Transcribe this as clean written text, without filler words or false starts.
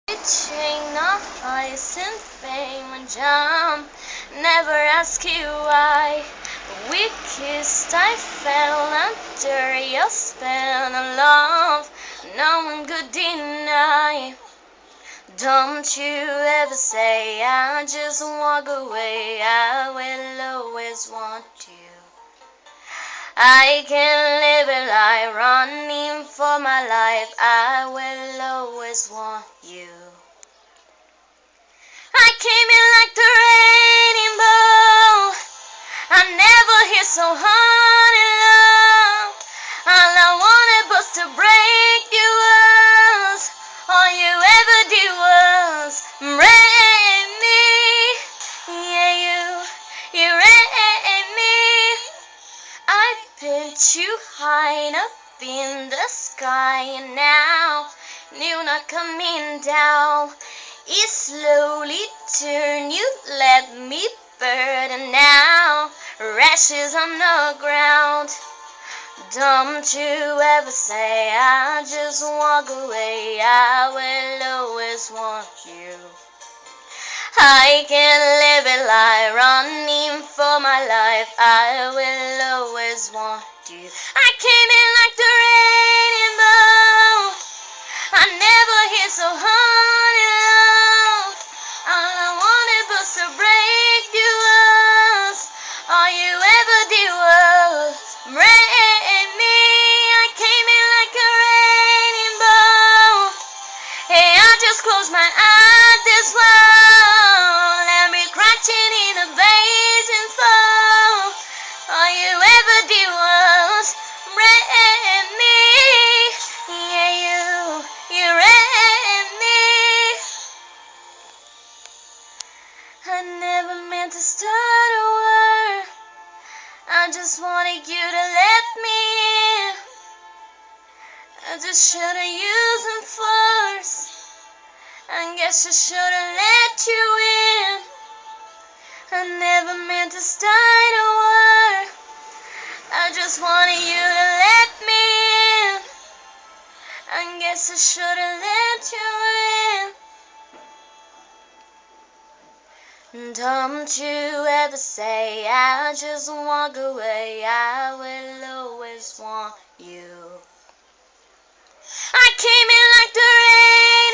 Reaching the highest in fame and jump. Never ask you why. We kissed, I fell under your spell of love. No one could deny. Don't you ever say I just walk away. I will always want you. I can live a life running for my life. I will always want you. I came in like the rainbow. I never hit so hard in love. All I wanted was to break your walls. All you ever did was break me. Yeah, you break me. I picked you high up in the sky, and now you're not coming down. It slowly turned, you let me burn, and now ashes on the ground. Don't you ever say I just walk away. I will always want you. I can live a life running for my life. I will always want you. I came in like the rainbow. I never hit so hard in love. All I wanted was to break you walls. All you ever did was break me. I came in like a rainbow. Hey, I just closed my eyes this wall. Let me crashing in the blazing fall. All you ever did was break me. Yeah, you read me. I never meant to start a war. I just wanted you to let me in. I just should've used some force. I guess I should've let you in. I never meant to start a war. I just wanted you to let me in. I guess I should've let you in. Don't you ever say I just walk away. I will always want you. I came in like the rain.